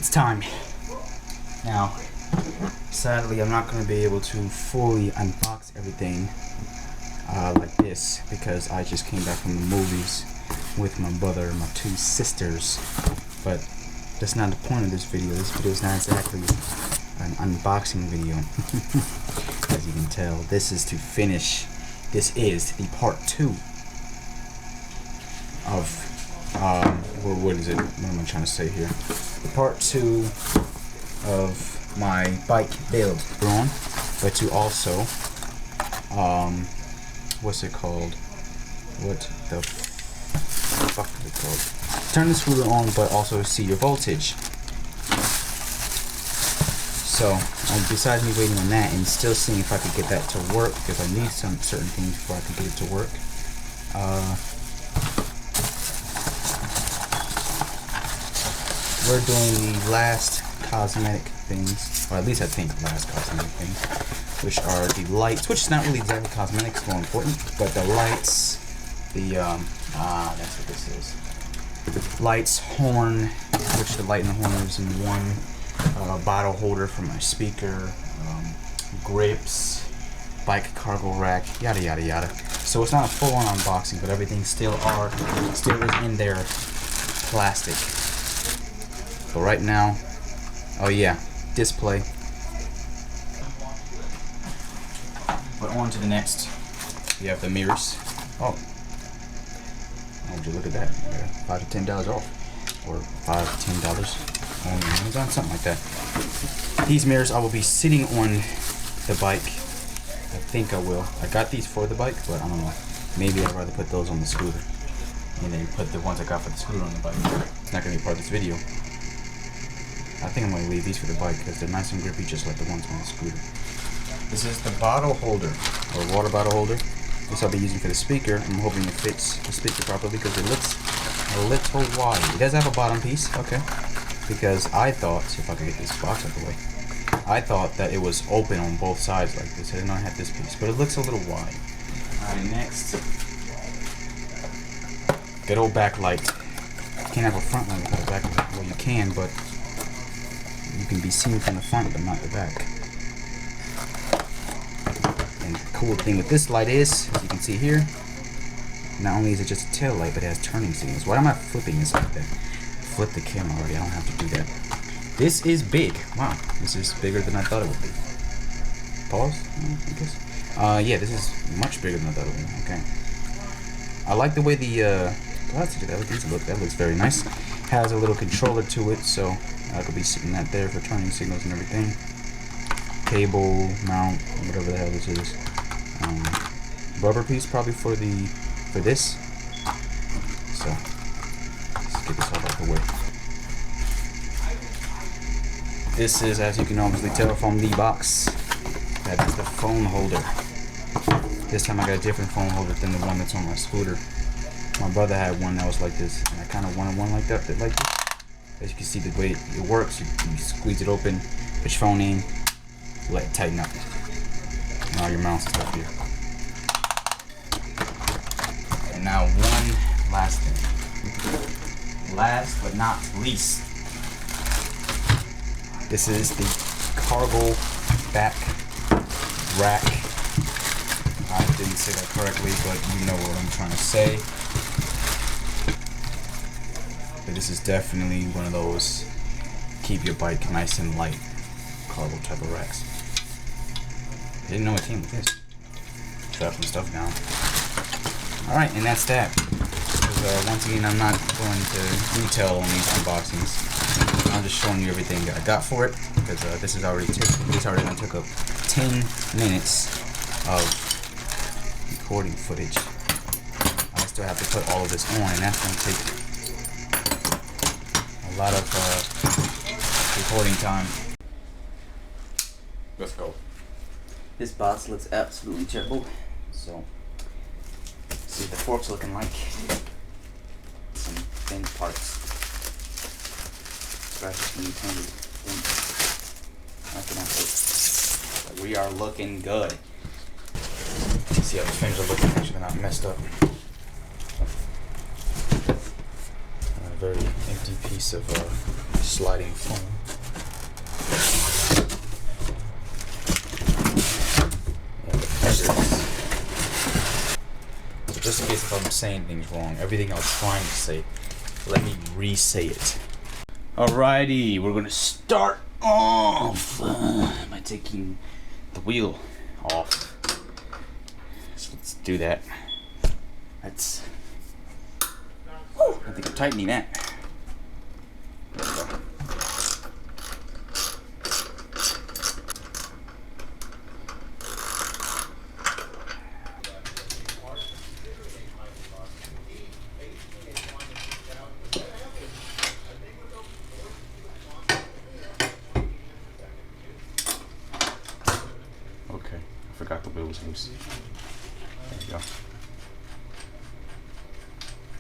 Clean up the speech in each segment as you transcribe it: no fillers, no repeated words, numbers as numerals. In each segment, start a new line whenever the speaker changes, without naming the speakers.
It's time. Now, sadly, I'm not going to be able to fully unbox everything like this because I just came back from the movies with my brother and my two sisters. But that's not the point of this video. This video is not exactly an unboxing video. As you can tell, this is to finish. This is the part 2 of what is it? What am I trying to say here? The part 2 of my bike build, but to also what's it called? What the fuck is it called? Turn the scooter on, but also see your voltage. So, besides me waiting on that and still seeing if I could get that to work, because I need some certain things before I can get it to work. We're doing the last cosmetic things, or at least I think the last cosmetic things, which are the lights, which is not really exactly cosmetic, it's more important, but the lights, the, that's what this is. Lights, horn, which the light and the horn is in one, bottle holder for my speaker, grips, bike cargo rack, yada yada yada. So it's not a full-on unboxing, but everything still is in their plastic. But right now, oh yeah, display. But on to the next. You have the mirrors. Oh, would you look at that? $5 to $10 off, or $5 to $10 on Amazon, something like that. These mirrors, I will be sitting on the bike. I think I will. I got these for the bike, but I don't know. Maybe I'd rather put those on the scooter, and then put the ones I got for the scooter on the bike. It's not gonna be part of this video. I think I'm going to leave these for the bike because they're nice and grippy just like the ones on the scooter. This is the bottle holder, or water bottle holder. This I'll be using for the speaker. I'm hoping it fits the speaker properly because it looks a little wide. It does have a bottom piece, okay. Because I thought, see if I can get this box out of the way. I thought that it was open on both sides like this. I didn't know I had this piece, but it looks a little wide. Alright, next. Good old backlight. You can't have a front light without a backlight. Well, you can, but you can be seen from the front, but not the back. And the cool thing with this light is, as you can see here, not only is it just a tail light, but it has turning signals. Why am I flipping this like that? Flip the camera already, I don't have to do that. This is big. Wow, this is bigger than I thought it would be. Pause, I guess. Yeah, this is much bigger than I thought it would be. Okay. I like the way the plastic of that looks very nice. Has a little controller to it, so I could be sitting that there for turning signals and everything. Cable, mount, whatever the hell this is. Rubber piece probably for this. So let's get this all out of the way. This is, as you can obviously tell from the box, that is the phone holder. This time I got a different phone holder than the one that's on my scooter. My brother had one that was like this, and I kind of wanted one like that, like this. As you can see the way it works, you squeeze it open, put your phone in, let it tighten up. And all your mouse and stuff here. And now one last thing. Last but not least. This is the cargo back rack. I didn't say that correctly, but you know what I'm trying to say. But this is definitely one of those keep your bike nice and light cargo type of racks. I didn't know it came with this. Strap some stuff down. Alright, and that's that. Once again, I'm not going to detail on these unboxings. I'm just showing you everything that I got for it, because this already done took up 10 minutes of recording footage. I still have to put all of this on, and that's going to take a lot of recording time. Let's go. This box looks absolutely terrible, so let's see what the fork's looking like. Some thin parts. Scratches from the tiny things. But we are looking good. See how the fins are looking, make sure they're not messed up. A very empty piece of sliding foam. just in case if I'm saying things wrong, everything I was trying to say, let me re-say it. Alrighty, we're gonna start off by taking the wheel off. So let's do that. That's. I think I'm tightening that. There we go. Okay, I forgot the wheel was loose. There we go.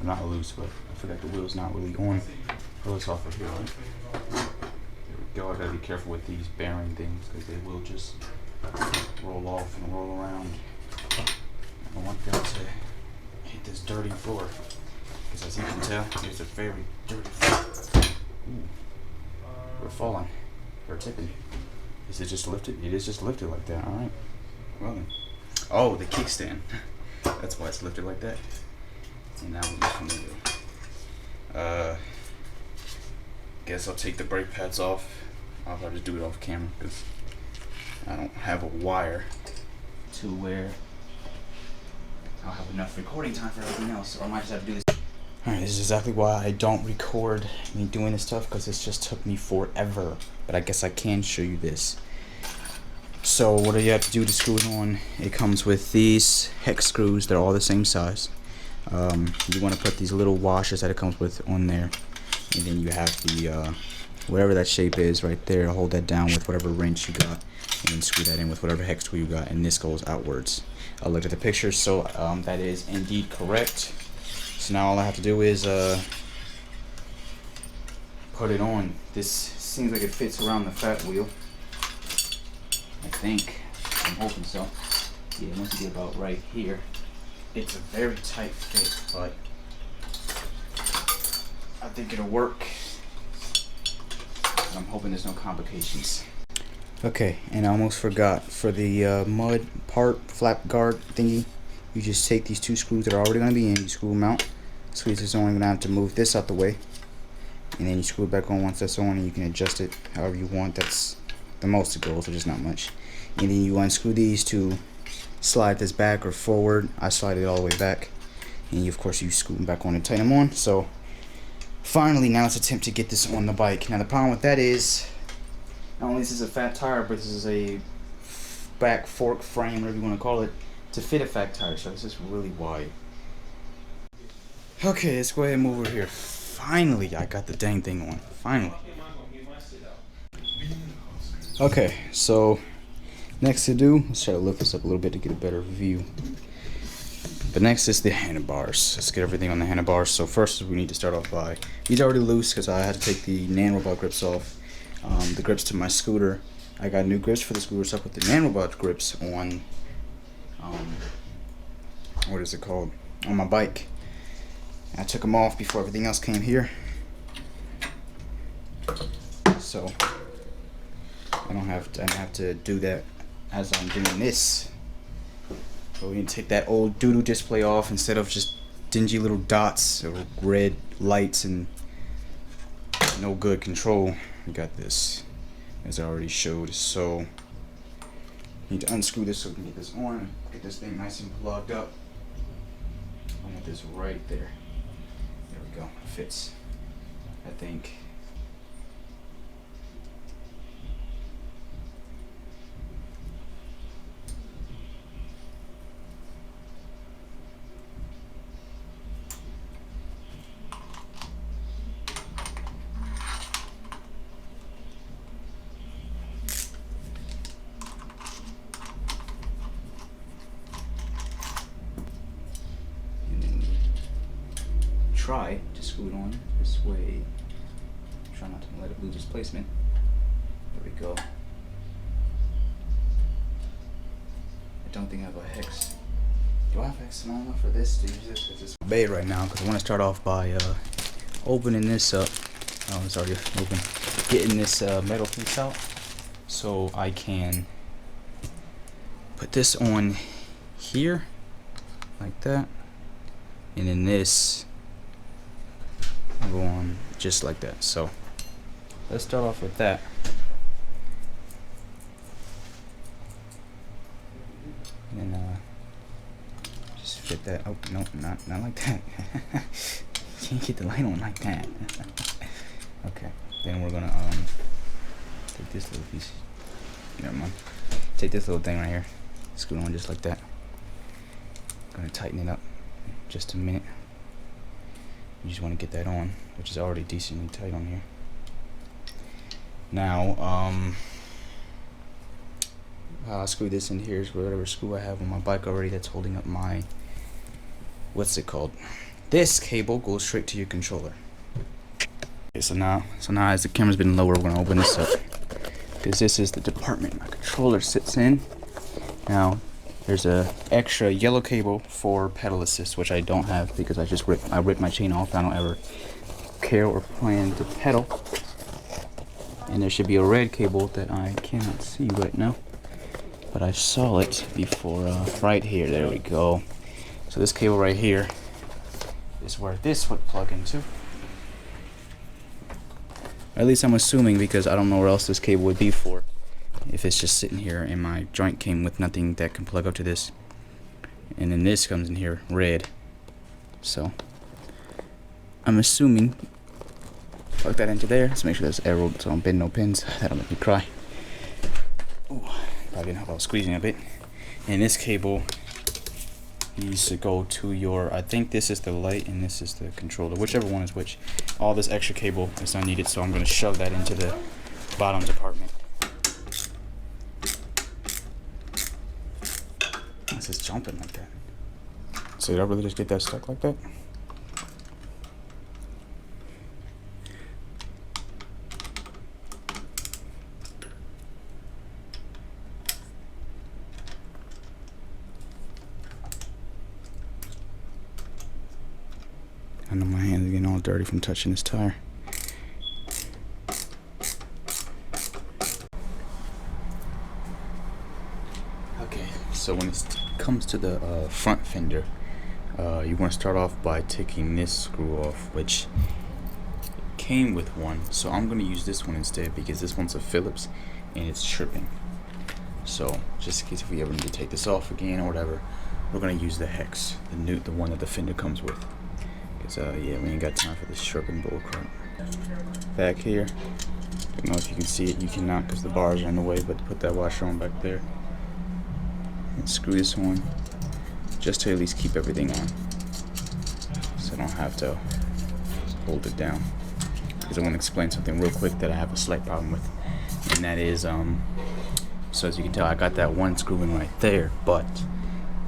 Not loose, but I forgot the wheel's not really on. Pull this off of here, right? There we go. I gotta be careful with these bearing things because they will just roll off and roll around. I don't want them to hit this dirty floor because, as you can tell, it's a very dirty floor. Ooh. We're falling. We're tipping. Is it just lifted? It is just lifted like that. All right. Well then. Oh, the kickstand. That's why it's lifted like that. And now we'll get familiar. Guess I'll take the brake pads off. I'll probably just do it off camera because I don't have a wire to where I'll have enough recording time for everything else, or I might just have to do this. Alright, this is exactly why I don't record me doing this stuff, because this just took me forever. But I guess I can show you this. So what do you have to do to screw it on? It comes with these hex screws. They're all the same size. You want to put these little washers that it comes with on there, and then you have the whatever that shape is right there. Hold that down with whatever wrench you got, and then screw that in with whatever hex tool you got, and this goes outwards. I looked at the picture, so that is indeed correct. So now all I have to do is put it on. This seems like it fits around the fat wheel. I think. I'm hoping so. Yeah, it must be about right here. It's a very tight fit, but I think it'll work. I'm hoping there's no complications. Okay, and I almost forgot. For the mud part, flap guard thingy, you just take these two screws that are already going to be in, you screw them out. Squeeze this on, you're going to have to move this out the way. And then you screw it back on once that's on, and you can adjust it however you want. That's the most it goes, so just not much. And then you unscrew these to slide this back or forward. I slide it all the way back, and of course you screw them back on and tighten them on. So finally, now let's attempt to get this on the bike. Now the problem with that is, not only is this a fat tire, but this is a back fork frame, whatever you want to call it, to fit a fat tire. So this is really wide. Okay, let's go ahead and move over here. Finally, I got the dang thing on. Finally. Okay, so next to do, let's try to lift this up a little bit to get a better view. But next is the handlebars. Let's get everything on the handlebars. So first we need to start off by, these are already loose because I had to take the nanobot grips off. The grips to my scooter. I got new grips for the scooter, so I put the nanobot grips on, what is it called? On my bike. I took them off before everything else came here. So I don't have to do that as I'm doing this. So we need to take that old doo-doo display off instead of just dingy little dots or red lights and no good control. We got this, as I already showed. So need to unscrew this so we can get this on, get this thing nice and plugged up. I want this right there. There we go. It fits, I think. Try to screw it on this way. Try not to let it lose its placement. There we go. I don't think I have a hex. Do I have hex small enough for this to use this? It's just bait right now because I want to start off by opening this up. Oh, it's already open. Getting this metal piece out so I can put this on here like that. and then this will go on just like that. So let's start off with that. And just fit that. Oh no, not like that. Can't get the light on like that. Okay, then we're gonna take this little piece. Never mind. Take this little thing right here, screw it on just like that. Gonna tighten it up just a minute. You just want to get that on, which is already decently tight on here. Now, I'll screw this in here is whatever screw I have on my bike already that's holding up my, what's it called? This cable goes straight to your controller. Okay, so now as the camera's been lower, we're gonna open this up, because this is the department my controller sits in. Now, there's a extra yellow cable for pedal assist, which I don't have because I ripped my chain off. I don't ever care or plan to pedal. And there should be a red cable that I cannot see right now, but I saw it before. Right here, there we go. So this cable right here is where this would plug into. At least I'm assuming, because I don't know where else this cable would be for. If it's just sitting here and my joint came with nothing that can plug up to this, and then this comes in here red, so I'm assuming plug that into there. Let's make sure there's arrow so I don't bend no pins. That'll make me cry. Ooh, probably didn't help I was squeezing a bit. And this cable needs to go to your, I think this is the light and this is the controller, whichever one is which. All this extra cable is not needed, so I'm going to shove that into the bottom department. This is jumping like that. So did I really just get that stuck like that? I know my hands are getting all dirty from touching this tire. Okay, so when it comes to the front fender, you want to start off by taking this screw off, which came with one. So I'm going to use this one instead, because this one's a Phillips and it's tripping. So just in case if we ever need to take this off again or whatever, we're going to use the hex, the one that the fender comes with. Because yeah, we ain't got time for this tripping bullcrap. Back here, I don't know if you can see it. You cannot, because the bars are in the way, but put that washer on back there. And screw this on just to at least keep everything on, so I don't have to hold it down. Because I want to explain something real quick that I have a slight problem with, and that is so as you can tell, I got that one screw in right there, but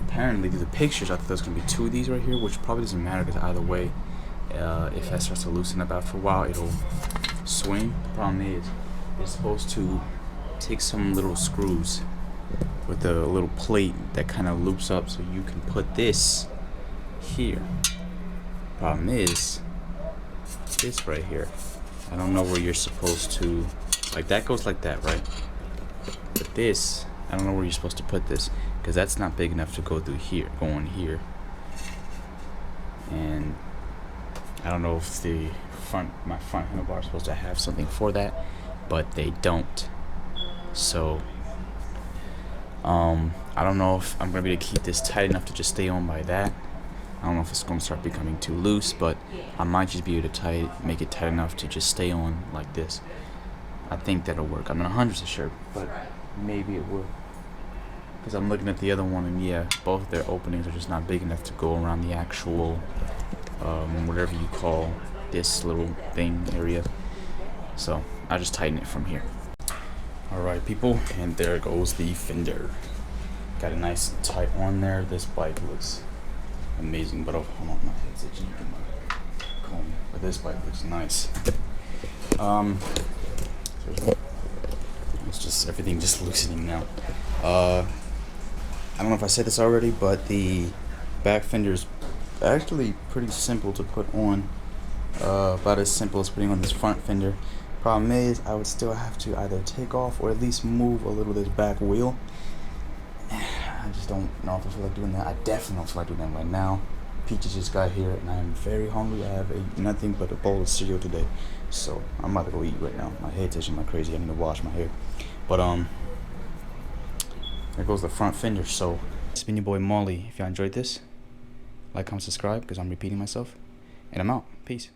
apparently through the pictures I thought there's gonna be two of these right here, which probably doesn't matter, because either way, if that starts to loosen up after a while, it'll swing. The problem is it's supposed to take some little screws with a little plate that kind of loops up so you can put this here. Problem is this right here, I don't know where you're supposed to, like that goes like that, right? But this, I don't know where you're supposed to put this, because that's not big enough to go through here, go on here. And I don't know if my front handlebar is supposed to have something for that, but they don't. So I don't know if I'm gonna be able to keep this tight enough to just stay on by that. I don't know if it's gonna start becoming too loose, but I might just be able to make it tight enough to just stay on like this. I think that'll work. I'm not 100% sure, but maybe it will. Because I'm looking at the other one, and yeah, both of their openings are just not big enough to go around the actual, whatever you call this little thing area. So I'll just tighten it from here. Alright people, and there goes the fender. Got a nice tight on there. This bike looks amazing, but oh, hold on, my head's itching. But this bike looks nice. It's just everything just loosening now. I don't know if I said this already, but the back fender is actually pretty simple to put on. About as simple as putting on this front fender. Problem is, I would still have to either take off or at least move a little of this back wheel. I just don't know if I feel like doing that. I definitely don't feel like doing that right now. Peaches just got here, and I am very hungry. I have ate nothing but a bowl of cereal today, so I'm about to go eat right now. My head's itching like crazy. I need to wash my hair. But there goes the front fender. So it's been your boy Molly. If y'all enjoyed this, like, comment, subscribe, because I'm repeating myself, and I'm out. Peace.